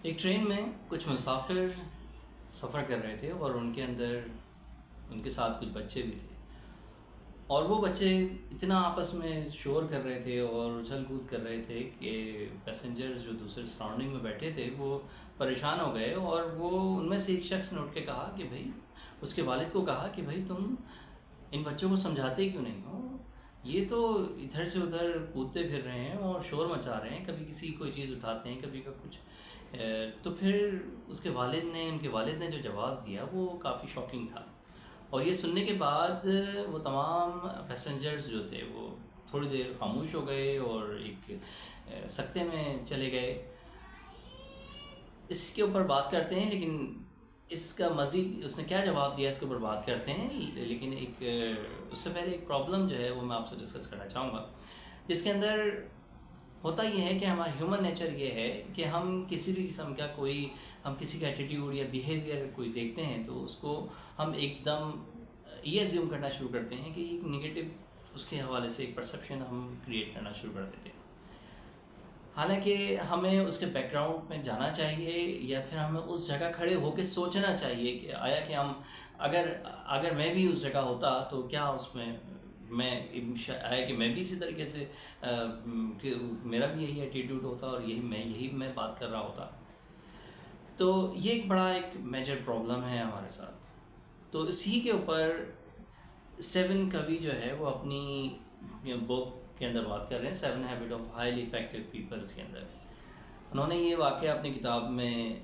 ایک ٹرین میں کچھ مسافر سفر کر رہے تھے اور ان کے اندر ان کے ساتھ کچھ بچے بھی تھے، اور وہ بچے اتنا آپس میں شور کر رہے تھے اور اچھل کود کر رہے تھے کہ پیسنجرز جو دوسرے سراؤنڈنگ میں بیٹھے تھے وہ پریشان ہو گئے، اور وہ ان میں سے ایک شخص نے اٹھ کے کہا کہ بھائی، اس کے والد کو کہا کہ بھائی تم ان بچوں کو سمجھاتے کیوں نہیں ہو؟ یہ تو ادھر سے ادھر کودتے پھر رہے ہیں اور شور مچا رہے ہیں، کبھی کسی کوئی چیز اٹھاتے ہیں، کبھی کا کچھ۔ تو پھر اس کے والد نے ان کے والد نے جو جواب دیا وہ کافی شاکنگ تھا، اور یہ سننے کے بعد وہ تمام پیسنجرز جو تھے وہ تھوڑی دیر خاموش ہو گئے اور ایک سکتے میں چلے گئے۔ اس کے اوپر بات کرتے ہیں، لیکن اس کا مزید اس نے کیا جواب دیا اس کے اوپر بات کرتے ہیں، لیکن ایک اس سے پہلے ایک پرابلم جو ہے وہ میں آپ سے ڈسکس کرنا چاہوں گا، جس کے اندر ہوتا یہ ہے کہ ہمارا ہیومن نیچر یہ ہے کہ ہم کسی بھی قسم کا ہم کسی کا ایٹیٹیوڈ یا بیہیویئر کوئی دیکھتے ہیں تو اس کو ہم ایک دم یہ ایزیوم کرنا شروع کرتے ہیں کہ ایک نگیٹو اس کے حوالے سے ایک پرسیپشن ہم کریٹ کرنا شروع کر دیتے ہیں، حالانکہ ہمیں اس کے بیک گراؤنڈ میں جانا چاہیے، یا پھر ہمیں اس جگہ کھڑے ہو کے سوچنا چاہیے کہ آیا کہ ہم اگر میں بھی اس جگہ ہوتا تو کیا اس میں آیا کہ میں بھی اسی طریقے سے کہ میرا بھی یہی ایٹیٹیوڈ ہوتا اور یہی میں بات کر رہا ہوتا۔ تو یہ ایک بڑا ایک میجر پرابلم ہے ہمارے ساتھ۔ تو اسی کے اوپر اسٹیون کوی جو ہے وہ اپنی بک کے اندر بات کر رہے ہیں، 7 habit of highly effective peoples کے اندر انہوں نے یہ واقعہ اپنی کتاب میں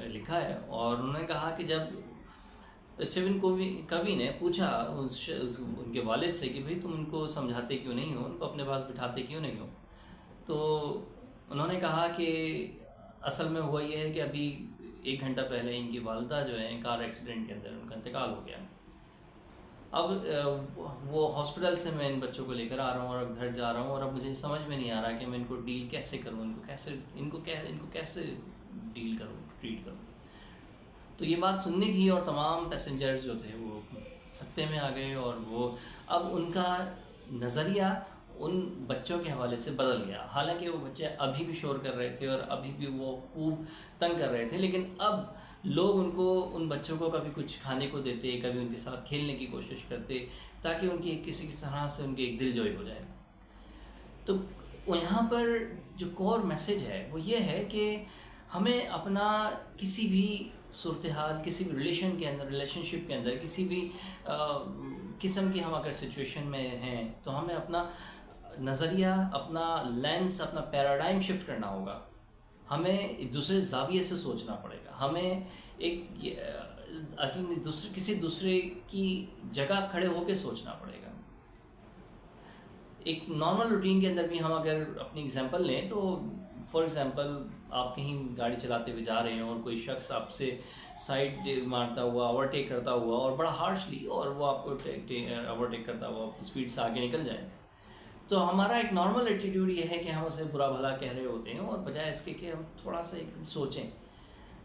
لکھا ہے، اور انہوں نے کہا کہ جب اسٹیون کوی نے پوچھا ان کے والد سے کہ بھئی تم ان کو سمجھاتے کیوں نہیں ہو، ان کو اپنے پاس بٹھاتے کیوں نہیں ہو، تو انہوں نے کہا کہ اصل میں ہوا یہ ہے کہ ابھی 1 گھنٹہ پہلے ان کی والدہ جو ہیں کار ایکسیڈنٹ کے اندر ان کا انتقال ہو گیا۔ اب وہ ہاسپٹل سے میں ان بچوں کو لے کر آ رہا ہوں اور اب گھر جا رہا ہوں، اور اب مجھے سمجھ میں نہیں آ رہا کہ میں ان کو ڈیل کیسے کروں، ان کو کیسے ڈیل کروں، ٹریٹ کروں۔ تو یہ بات سننی تھی، اور تمام پیسنجرز جو تھے وہ سکتے میں آ گئے، اور وہ اب ان کا نظریہ ان بچوں کے حوالے سے بدل گیا۔ حالانکہ وہ بچے ابھی بھی شور کر رہے تھے اور ابھی بھی وہ خوب تنگ کر رہے تھے، لیکن اب لوگ ان بچوں کو کبھی کچھ کھانے کو دیتے، کبھی ان کے ساتھ کھیلنے کی کوشش کرتے، تاکہ ان کی کسی طرح سے ان کی ایک دل جوئی ہو جائے۔ تو یہاں پر جو کور میسیج ہے وہ یہ ہے کہ ہمیں اپنا کسی بھی صورتحال، کسی بھی ریلیشن شپ کے اندر کسی بھی قسم کی ہم اگر سچویشن میں ہیں تو ہمیں اپنا نظریہ، اپنا لینس، اپنا پیراڈائم شفٹ کرنا ہوگا۔ ہمیں ایک دوسرے زاویے سے سوچنا پڑے گا، ہمیں کسی دوسرے کی جگہ کھڑے ہو کے سوچنا پڑے گا۔ ایک نارمل روٹین کے اندر بھی ہم اگر اپنی اگزامپل لیں تو فار ایگزامپل آپ کہیں گاڑی چلاتے ہوئے جا رہے ہیں اور کوئی شخص آپ سے سائڈ مارتا ہوا، اوورٹیک کرتا ہوا، اور بڑا ہارشلی، اور وہ آپ کو اوورٹیک کرتا ہوا اسپیڈ سے آگے نکل جائے، تو ہمارا ایک نارمل ایٹیٹیوڈ یہ ہے کہ ہم اسے برا بھلا کہہ رہے ہوتے ہیں، اور بجائے اس کے کہ ہم تھوڑا سا ایک سوچیں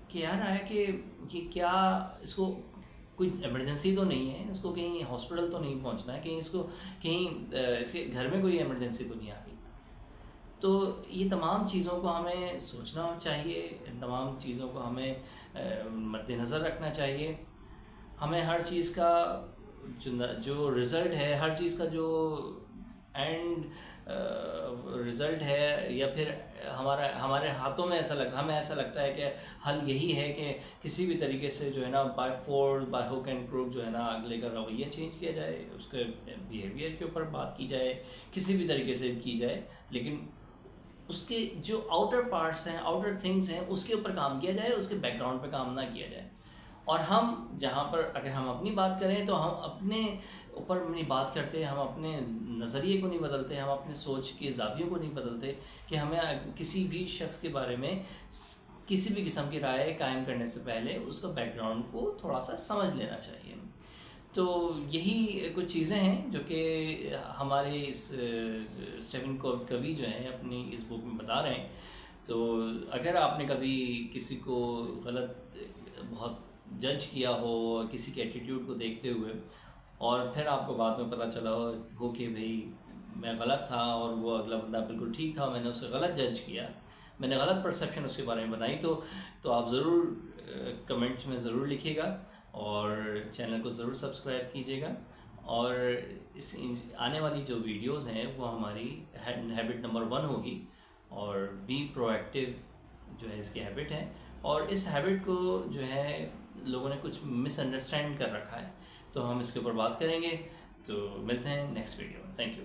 کہ یار آیا کہ یہ کیا، اس کو کوئی ایمرجنسی تو نہیں ہے، اس کو کہیں ہاسپٹل تو نہیں پہنچنا ہے، کہیں اس کے گھر میں کوئی ایمرجنسی تو نہیں آ گئی۔ تو یہ تمام چیزوں کو ہمیں سوچنا چاہیے، ان تمام چیزوں کو ہمیں مد نظر رکھنا چاہیے۔ ہمیں ہر چیز کا جو رزلٹ ہے، ہر چیز کا جو اینڈ رزلٹ ہے، یا پھر ہمارے ہاتھوں میں ہمیں ایسا لگتا ہے کہ حل یہی ہے کہ کسی بھی طریقے سے جو ہے نا by force, by hook and کروک جو ہے نا اگلے کا رویہ چینج کیا جائے، اس کے بیہیویئر کے اوپر بات کی جائے، کسی بھی طریقے سے کی جائے، لیکن اس کے جو آؤٹر پارٹس ہیں، آؤٹر تھنگس ہیں، اس کے اوپر کام کیا جائے، اس کے بیک گراؤنڈ پہ کام نہ کیا جائے۔ اور ہم جہاں پر اگر ہم اپنی بات کریں تو ہم اپنے اوپر اپنی بات کرتے ہیں، ہم اپنے نظریے کو نہیں بدلتے، ہم اپنے سوچ کے زاویوں کو نہیں بدلتے، کہ ہمیں کسی بھی شخص کے بارے میں کسی بھی قسم کی رائے قائم کرنے سے پہلے اس کا بیک گراؤنڈ کو تھوڑا سا سمجھ لینا چاہیے۔ تو یہی کچھ چیزیں ہیں جو کہ ہمارے اس اسٹیون کوی جو ہیں اپنی اس بک میں بتا رہے ہیں۔ تو اگر آپ نے کبھی کسی کو غلط بہت جج کیا ہو کسی کے ایٹیٹیوڈ کو دیکھتے ہوئے، اور پھر آپ کو بعد میں پتہ چلا ہو کہ بھئی میں غلط تھا اور وہ اگلا بندہ بالکل ٹھیک تھا، میں نے اسے غلط جج کیا، میں نے غلط پرسیپشن اس کے بارے میں بنائی تو آپ ضرور کمنٹس میں ضرور لکھیے گا، اور چینل کو ضرور سبسکرائب کیجیے گا، اور اس آنے والی جو ویڈیوز ہیں وہ ہماری ہیبٹ نمبر 1 ہوگی، اور بی پرو ایکٹیو جو ہے اس کی ہیبٹ ہے، اور اس ہیبٹ کو جو ہے لوگوں نے کچھ مس انڈرسٹینڈ کر رکھا ہے، تو ہم اس کے اوپر بات کریں گے. تو ملتے ہیں نیکسٹ ویڈیو میں. Thank you.